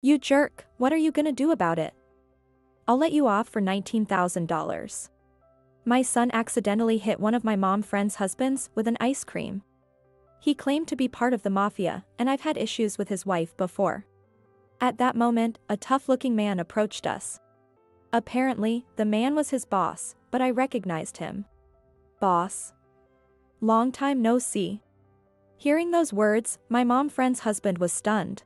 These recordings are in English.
You jerk, what are you gonna do about it? I'll let you off for $19,000. My son accidentally hit one of my mom friend's husbands with an ice cream. He claimed to be part of the mafia, and I've had issues with his wife before. At that moment, a tough-looking man approached us. Apparently, the man was his boss, but I recognized him. Boss? Long time no see. Hearing those words, my mom friend's husband was stunned.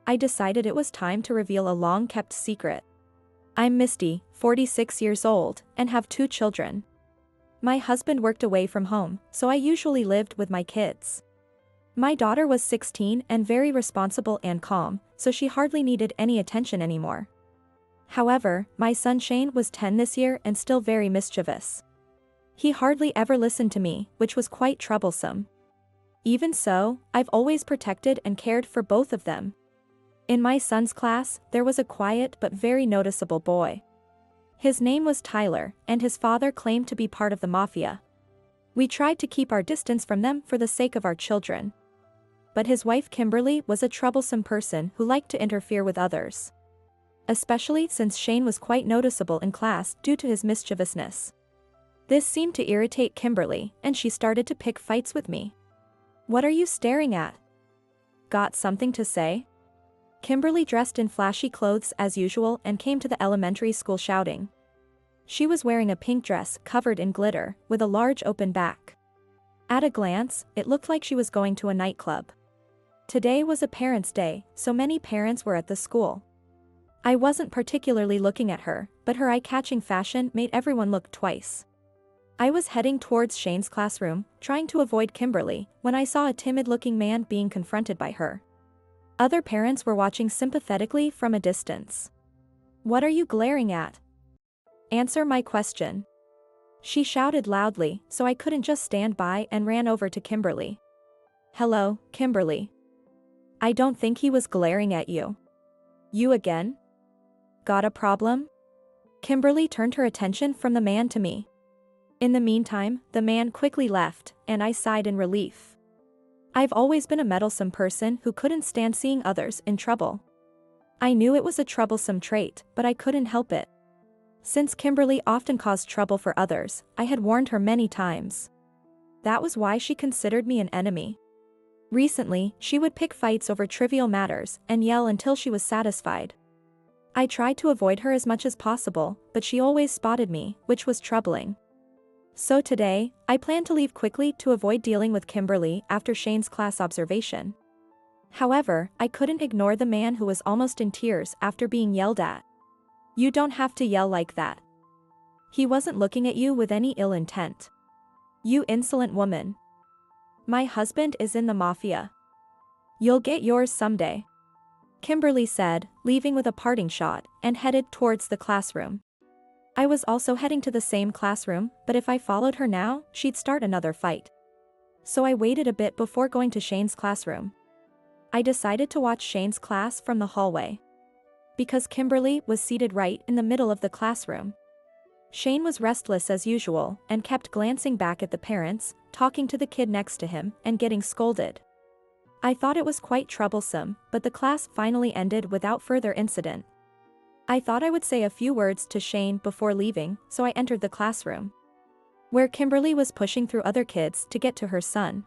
I decided it was time to reveal a long-kept secret. I'm Misty, 46 years old, and have 2 children. My husband worked away from home, so I usually lived with my kids. My daughter was 16 and very responsible and calm, so she hardly needed any attention anymore. However, my son Shane was 10 this year and still very mischievous. He hardly ever listened to me, which was quite troublesome. Even so, I've always protected and cared for both of them. In my son's class, there was a quiet but very noticeable boy. His name was Tyler, and his father claimed to be part of the mafia. We tried to keep our distance from them for the sake of our children. But his wife Kimberly was a troublesome person who liked to interfere with others. Especially since Shane was quite noticeable in class due to his mischievousness. This seemed to irritate Kimberly, and she started to pick fights with me. What are you staring at? Got something to say? Kimberly dressed in flashy clothes as usual and came to the elementary school shouting. She was wearing a pink dress covered in glitter, with a large open back. At a glance, it looked like she was going to a nightclub. Today was a parents' day, so many parents were at the school. I wasn't particularly looking at her, but her eye-catching fashion made everyone look twice. I was heading towards Shane's classroom, trying to avoid Kimberly, when I saw a timid-looking man being confronted by her. Other parents were watching sympathetically from a distance. What are you glaring at? Answer my question. She shouted loudly, so I couldn't just stand by and ran over to Kimberly. Hello, Kimberly. I don't think he was glaring at you. You again? Got a problem? Kimberly turned her attention from the man to me. In the meantime, the man quickly left, and I sighed in relief. I've always been a meddlesome person who couldn't stand seeing others in trouble. I knew it was a troublesome trait, but I couldn't help it. Since Kimberly often caused trouble for others, I had warned her many times. That was why she considered me an enemy. Recently, she would pick fights over trivial matters and yell until she was satisfied. I tried to avoid her as much as possible, but she always spotted me, which was troubling. So today, I planned to leave quickly to avoid dealing with Kimberly after Shane's class observation. However, I couldn't ignore the man who was almost in tears after being yelled at. You don't have to yell like that. He wasn't looking at you with any ill intent. You insolent woman. My husband is in the mafia. You'll get yours someday. Kimberly said, leaving with a parting shot, and headed towards the classroom. I was also heading to the same classroom, but if I followed her now, she'd start another fight. So I waited a bit before going to Shane's classroom. I decided to watch Shane's class from the hallway. Because Kimberly was seated right in the middle of the classroom. Shane was restless as usual and kept glancing back at the parents, talking to the kid next to him, and getting scolded. I thought it was quite troublesome, but the class finally ended without further incident. I thought I would say a few words to Shane before leaving, so I entered the classroom, where Kimberly was pushing through other kids to get to her son.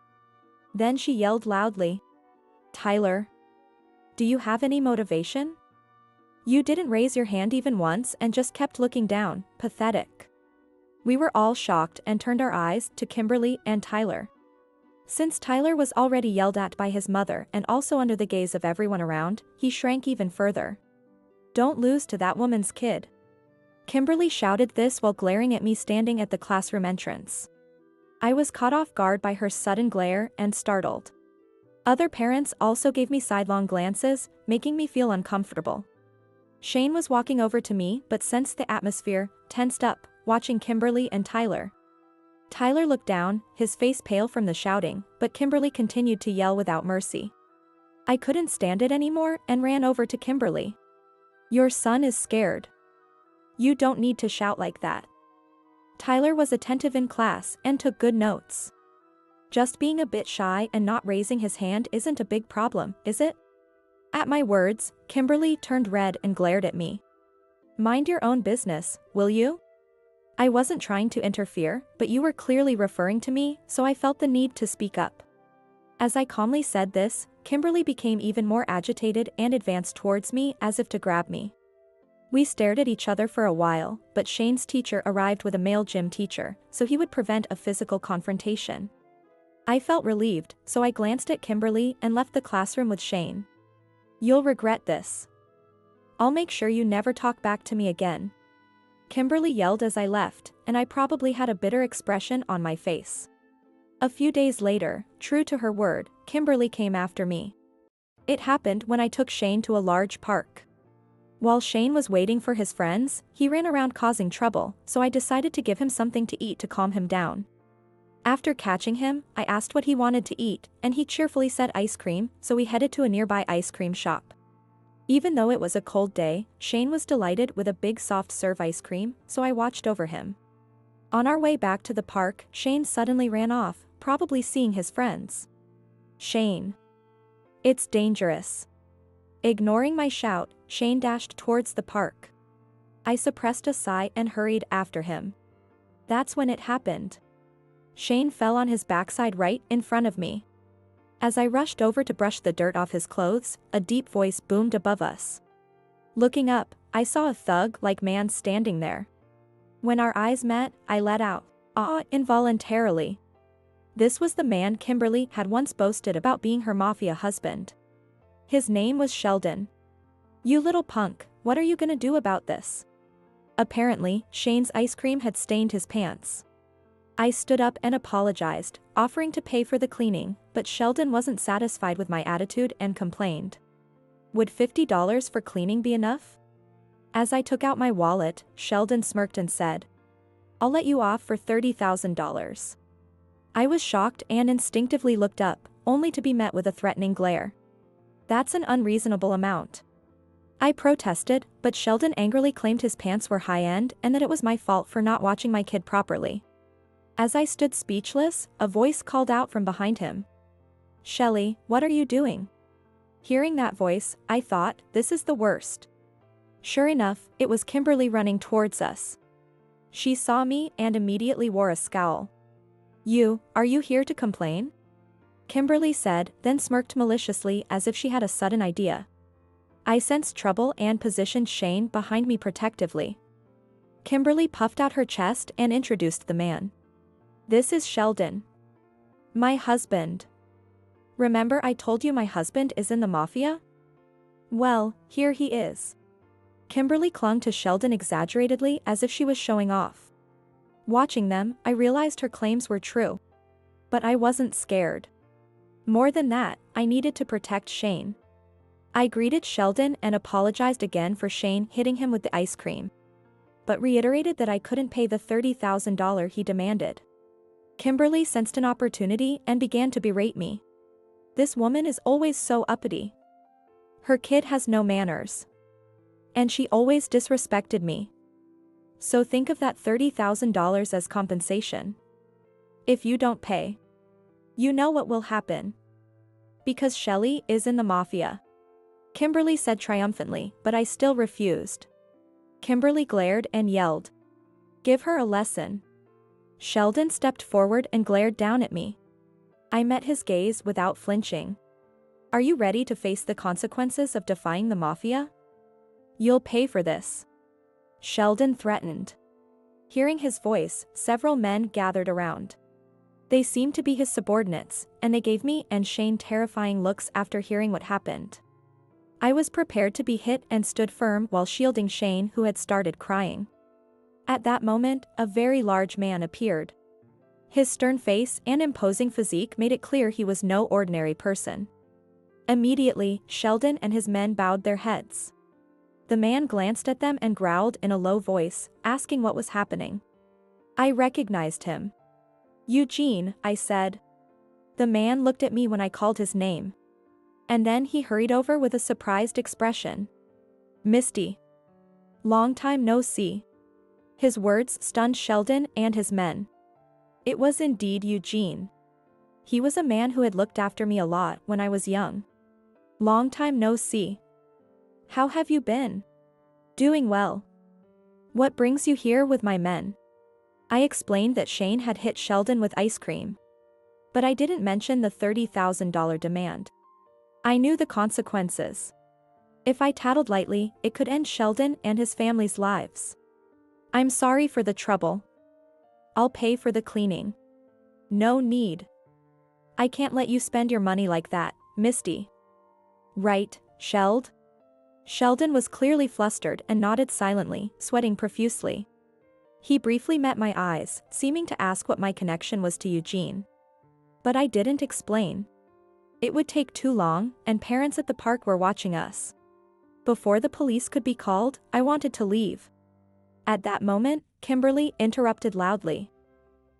Then she yelled loudly, Tyler, do you have any motivation? You didn't raise your hand even once and just kept looking down, pathetic. We were all shocked and turned our eyes to Kimberly and Tyler. Since Tyler was already yelled at by his mother and also under the gaze of everyone around, he shrank even further. Don't lose to that woman's kid. Kimberly shouted this while glaring at me standing at the classroom entrance. I was caught off guard by her sudden glare and startled. Other parents also gave me sidelong glances, making me feel uncomfortable. Shane was walking over to me but sensed the atmosphere, tensed up, watching Kimberly and Tyler. Tyler looked down, his face pale from the shouting, but Kimberly continued to yell without mercy. I couldn't stand it anymore and ran over to Kimberly. Your son is scared. You don't need to shout like that. Tyler was attentive in class and took good notes. Just being a bit shy and not raising his hand isn't a big problem, is it? At my words, Kimberly turned red and glared at me. Mind your own business, will you? I wasn't trying to interfere, but you were clearly referring to me, so I felt the need to speak up. As I calmly said this, Kimberly became even more agitated and advanced towards me as if to grab me. We stared at each other for a while, but Shane's teacher arrived with a male gym teacher, so he would prevent a physical confrontation. I felt relieved, so I glanced at Kimberly and left the classroom with Shane. You'll regret this. I'll make sure you never talk back to me again. Kimberly yelled as I left, and I probably had a bitter expression on my face. A few days later, true to her word, Kimberly came after me. It happened when I took Shane to a large park. While Shane was waiting for his friends, he ran around causing trouble, so I decided to give him something to eat to calm him down. After catching him, I asked what he wanted to eat, and he cheerfully said ice cream, so we headed to a nearby ice cream shop. Even though it was a cold day, Shane was delighted with a big soft-serve ice cream, so I watched over him. On our way back to the park, Shane suddenly ran off, probably seeing his friends. Shane. It's dangerous. Ignoring my shout, Shane dashed towards the park. I suppressed a sigh and hurried after him. That's when it happened. Shane fell on his backside right in front of me. As I rushed over to brush the dirt off his clothes, a deep voice boomed above us. Looking up, I saw a thug-like man standing there. When our eyes met, I let out, "Ah," involuntarily. This was the man Kimberly had once boasted about being her mafia husband. His name was Sheldon. You little punk, what are you gonna do about this? Apparently, Shane's ice cream had stained his pants. I stood up and apologized, offering to pay for the cleaning, but Sheldon wasn't satisfied with my attitude and complained. Would $50 for cleaning be enough? As I took out my wallet, Sheldon smirked and said, I'll let you off for $30,000. I was shocked and instinctively looked up, only to be met with a threatening glare. That's an unreasonable amount. I protested, but Sheldon angrily claimed his pants were high-end and that it was my fault for not watching my kid properly. As I stood speechless, a voice called out from behind him. Shelly, what are you doing? Hearing that voice, I thought, this is the worst. Sure enough, it was Kimberly running towards us. She saw me and immediately wore a scowl. Are you here to complain? Kimberly said, then smirked maliciously as if she had a sudden idea. I sensed trouble and positioned Shane behind me protectively. Kimberly puffed out her chest and introduced the man. This is Sheldon. My husband. Remember I told you my husband is in the mafia? Well, here he is. Kimberly clung to Sheldon exaggeratedly as if she was showing off. Watching them, I realized her claims were true. But I wasn't scared. More than that, I needed to protect Shane. I greeted Sheldon and apologized again for Shane hitting him with the ice cream. But reiterated that I couldn't pay the $30,000 he demanded. Kimberly sensed an opportunity and began to berate me. This woman is always so uppity. Her kid has no manners. And she always disrespected me. So think of that $30,000 as compensation. If you don't pay, you know what will happen. Because Shelly is in the mafia. Kimberly said triumphantly, but I still refused. Kimberly glared and yelled. Give her a lesson. Sheldon stepped forward and glared down at me. I met his gaze without flinching. Are you ready to face the consequences of defying the mafia? You'll pay for this. Sheldon threatened. Hearing his voice, several men gathered around. They seemed to be his subordinates, and they gave me and Shane terrifying looks after hearing what happened. I was prepared to be hit and stood firm while shielding Shane, who had started crying. At that moment, a very large man appeared. His stern face and imposing physique made it clear he was no ordinary person. Immediately, Sheldon and his men bowed their heads. The man glanced at them and growled in a low voice, asking what was happening. I recognized him. Eugene, I said. The man looked at me when I called his name. And then he hurried over with a surprised expression. Misty. Long time no see. His words stunned Sheldon and his men. It was indeed Eugene. He was a man who had looked after me a lot when I was young. Long time no see. How have you been? Doing well. What brings you here with my men? I explained that Shane had hit Sheldon with ice cream. But I didn't mention the $30,000 demand. I knew the consequences. If I tattled lightly, it could end Sheldon and his family's lives. I'm sorry for the trouble. I'll pay for the cleaning. No need. I can't let you spend your money like that, Misty. Right, Sheld? Sheldon was clearly flustered and nodded silently, sweating profusely. He briefly met my eyes, seeming to ask what my connection was to Eugene. But I didn't explain. It would take too long, and parents at the park were watching us. Before the police could be called, I wanted to leave. At that moment, Kimberly interrupted loudly.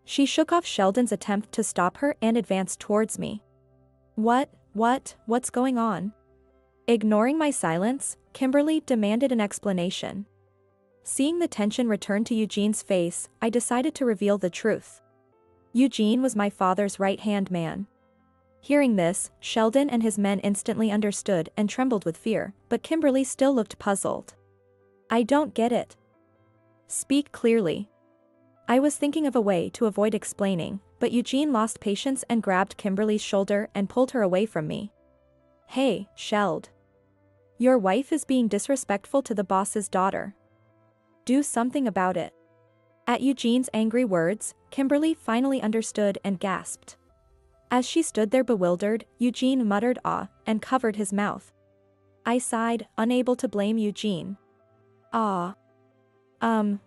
She shook off Sheldon's attempt to stop her and advanced towards me. What's going on? Ignoring my silence, Kimberly demanded an explanation. Seeing the tension return to Eugene's face, I decided to reveal the truth. Eugene was my father's right-hand man. Hearing this, Sheldon and his men instantly understood and trembled with fear, but Kimberly still looked puzzled. I don't get it. Speak clearly. I was thinking of a way to avoid explaining, but Eugene lost patience and grabbed Kimberly's shoulder and pulled her away from me. Hey, Sheld. Your wife is being disrespectful to the boss's daughter. Do something about it. At Eugene's angry words, Kimberly finally understood and gasped. As she stood there bewildered, Eugene muttered "ah" and covered his mouth. I sighed, unable to blame Eugene. Ah.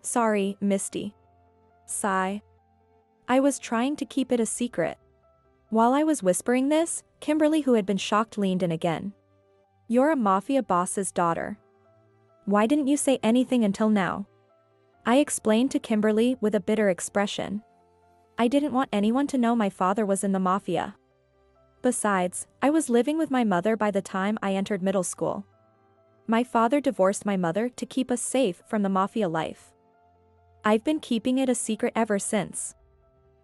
Sorry, Misty. Sigh. I was trying to keep it a secret. While I was whispering this, Kimberly, who had been shocked, leaned in again. You're a mafia boss's daughter. Why didn't you say anything until now? I explained to Kimberly with a bitter expression. I didn't want anyone to know my father was in the mafia. Besides, I was living with my mother by the time I entered middle school. My father divorced my mother to keep us safe from the mafia life. I've been keeping it a secret ever since.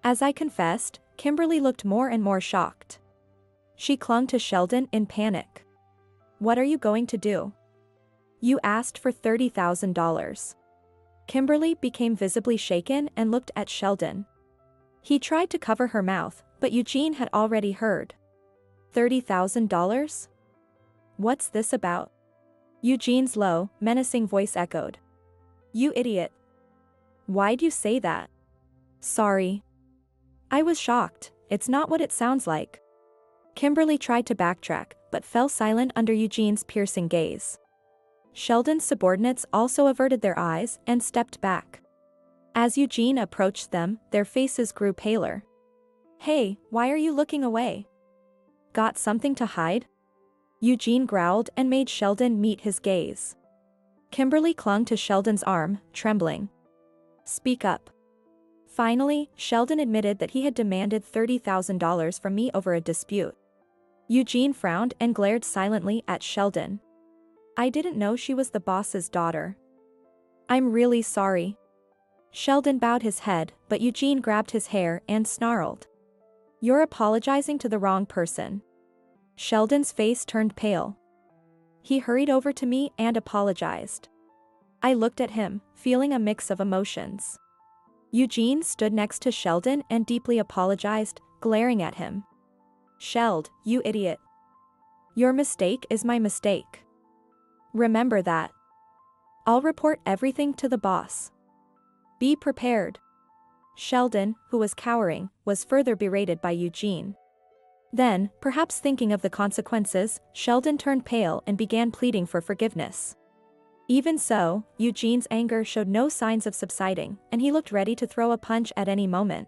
As I confessed, Kimberly looked more and more shocked. She clung to Sheldon in panic. What are you going to do? You asked for $30,000. Kimberly became visibly shaken and looked at Sheldon. He tried to cover her mouth, but Eugene had already heard. $30,000? What's this about? Eugene's low, menacing voice echoed. You idiot. Why'd you say that? Sorry. I was shocked, it's not what it sounds like. Kimberly tried to backtrack, but fell silent under Eugene's piercing gaze. Sheldon's subordinates also averted their eyes and stepped back. As Eugene approached them, their faces grew paler. Hey, why are you looking away? Got something to hide? Eugene growled and made Sheldon meet his gaze. Kimberly clung to Sheldon's arm, trembling. Speak up. Finally, Sheldon admitted that he had demanded $30,000 from me over a dispute. Eugene frowned and glared silently at Sheldon. I didn't know she was the boss's daughter. I'm really sorry. Sheldon bowed his head, but Eugene grabbed his hair and snarled. You're apologizing to the wrong person. Sheldon's face turned pale. He hurried over to me and apologized. I looked at him, feeling a mix of emotions. Eugene stood next to Sheldon and deeply apologized, glaring at him. Sheld, you idiot. Your mistake is my mistake. Remember that. I'll report everything to the boss. Be prepared. Sheldon, who was cowering, was further berated by Eugene. Then, perhaps thinking of the consequences, Sheldon turned pale and began pleading for forgiveness. Even so, Eugene's anger showed no signs of subsiding, and he looked ready to throw a punch at any moment.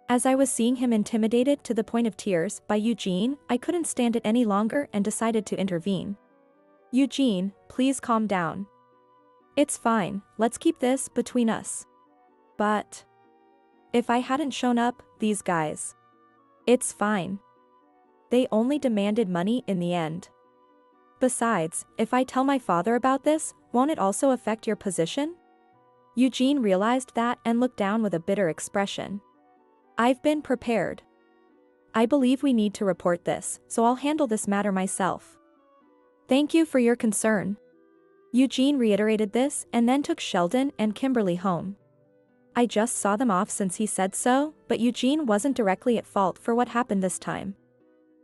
As I was seeing him intimidated to the point of tears by Eugene, I couldn't stand it any longer and decided to intervene. Eugene, please calm down. It's fine, let's keep this between us. But if I hadn't shown up, these guys. It's fine. They only demanded money in the end. Besides, if I tell my father about this, won't it also affect your position? Eugene realized that and looked down with a bitter expression. I've been prepared. I believe we need to report this, so I'll handle this matter myself. Thank you for your concern. Eugene reiterated this and then took Sheldon and Kimberly home. I just saw them off since he said so, but Eugene wasn't directly at fault for what happened this time.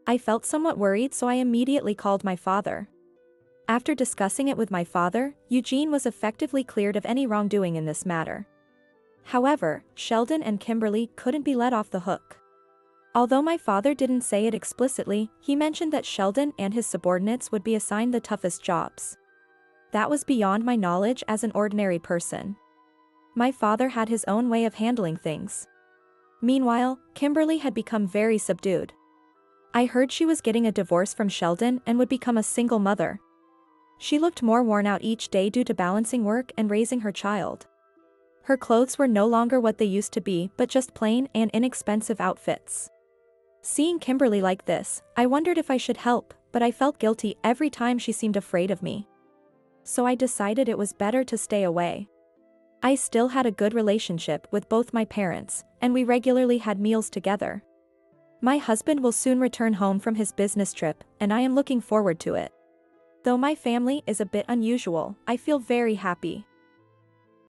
I felt somewhat worried, so I immediately called my father. After discussing it with my father, Eugene was effectively cleared of any wrongdoing in this matter. However, Sheldon and Kimberly couldn't be let off the hook. Although my father didn't say it explicitly, he mentioned that Sheldon and his subordinates would be assigned the toughest jobs. That was beyond my knowledge as an ordinary person. My father had his own way of handling things. Meanwhile, Kimberly had become very subdued. I heard she was getting a divorce from Sheldon and would become a single mother. She looked more worn out each day due to balancing work and raising her child. Her clothes were no longer what they used to be, but just plain and inexpensive outfits. Seeing Kimberly like this, I wondered if I should help, but I felt guilty every time she seemed afraid of me. So I decided it was better to stay away. I still had a good relationship with both my parents, and we regularly had meals together. My husband will soon return home from his business trip, and I am looking forward to it. Though my family is a bit unusual, I feel very happy.